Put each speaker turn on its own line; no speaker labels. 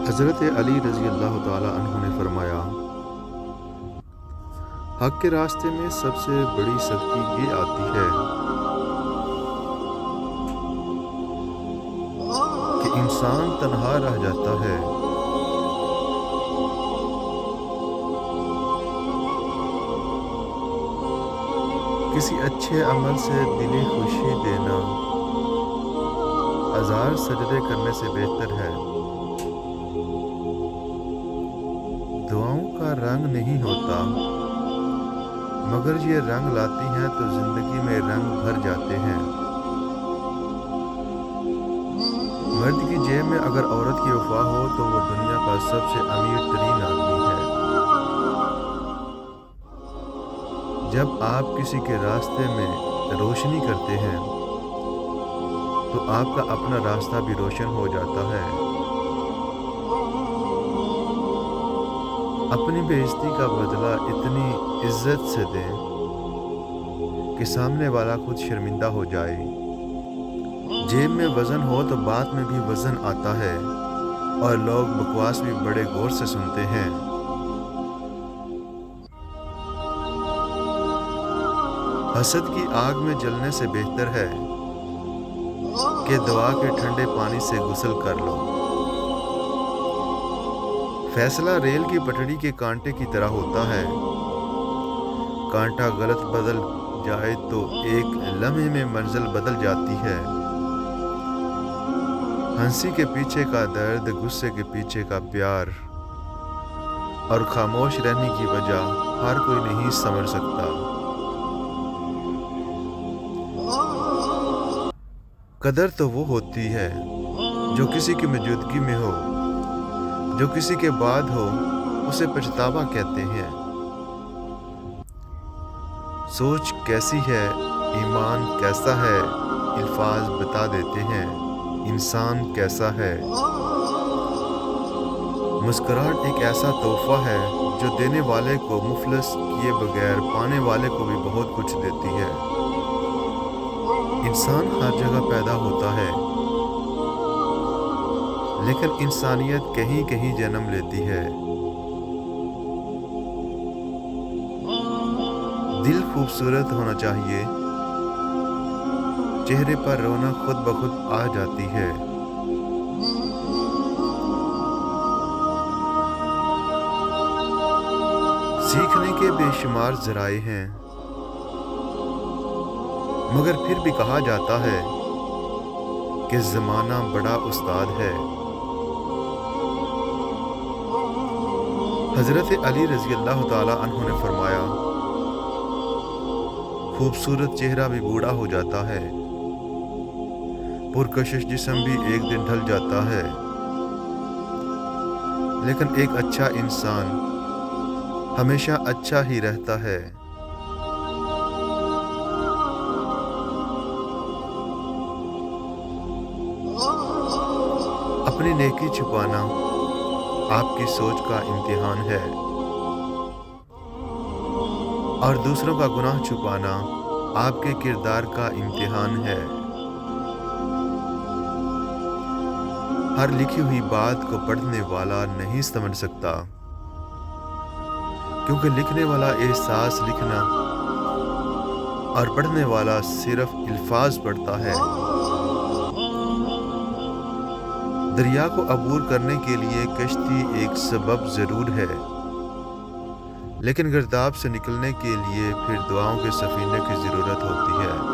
حضرت علی رضی اللہ تعالی عنہ نے فرمایا، حق کے راستے میں سب سے بڑی سختی یہ آتی ہے کہ انسان تنہا رہ جاتا ہے۔ کسی اچھے عمل سے دلی خوشی دینا ہزار سجدے کرنے سے بہتر ہے۔ دعاؤں کا رنگ نہیں ہوتا، مگر یہ رنگ لاتی ہیں تو زندگی میں رنگ بھر جاتے ہیں۔ مرد کی جیب میں اگر عورت کی وفا ہو تو وہ دنیا کا سب سے امیر ترین آدمی ہے۔ جب آپ کسی کے راستے میں روشنی کرتے ہیں تو آپ کا اپنا راستہ بھی روشن ہو جاتا ہے۔ اپنی بے عزتی کا بدلہ اتنی عزت سے دیں کہ سامنے والا خود شرمندہ ہو جائے۔ جیب میں وزن ہو تو بات میں بھی وزن آتا ہے اور لوگ بکواس بھی بڑے غور سے سنتے ہیں۔ حسد کی آگ میں جلنے سے بہتر ہے کہ دعا کے ٹھنڈے پانی سے غسل کر لو۔ فیصلہ ریل کی پٹڑی کے کانٹے کی طرح ہوتا ہے۔ کانٹا غلط بدل جائے تو ایک لمحے میں منزل بدل جاتی ہے۔ ہنسی کے پیچھے کا درد، غصے کے پیچھے کا پیار اور خاموش رہنے کی وجہ ہر کوئی نہیں سمجھ سکتا۔ قدر تو وہ ہوتی ہے جو کسی کی موجودگی میں ہو، جو کسی کے بعد ہو اسے پچھتاوا کہتے ہیں۔ سوچ کیسی ہے، ایمان کیسا ہے، الفاظ بتا دیتے ہیں انسان کیسا ہے۔ مسکراہٹ ایک ایسا تحفہ ہے جو دینے والے کو مفلس کیے بغیر پانے والے کو بھی بہت کچھ دیتی ہے۔ انسان ہر جگہ پیدا ہوتا ہے، لیکن انسانیت کہیں کہیں جنم لیتی ہے۔ دل خوبصورت ہونا چاہیے، چہرے پر رونق خود بخود آ جاتی ہے۔ سیکھنے کے بے شمار ذرائع ہیں، مگر پھر بھی کہا جاتا ہے کہ زمانہ بڑا استاد ہے۔ حضرت علی رضی اللہ تعالی عنہ نے فرمایا، خوبصورت چہرہ بھی بوڑھا ہو جاتا ہے، پرکشش جسم بھی ایک دن ڈھل جاتا ہے، لیکن ایک اچھا انسان ہمیشہ اچھا ہی رہتا ہے۔ اپنی نیکی چھپانا آپ کی سوچ کا امتحان ہے، اور دوسروں کا گناہ چھپانا آپ کے کردار کا امتحان ہے۔ ہر لکھی ہوئی بات کو پڑھنے والا نہیں سمجھ سکتا، کیونکہ لکھنے والا احساس لکھنا اور پڑھنے والا صرف الفاظ پڑھتا ہے۔ دریا کو عبور کرنے کے لیے کشتی ایک سبب ضرور ہے، لیکن گرداب سے نکلنے کے لیے پھر دعاؤں کے سفینے کی ضرورت ہوتی ہے۔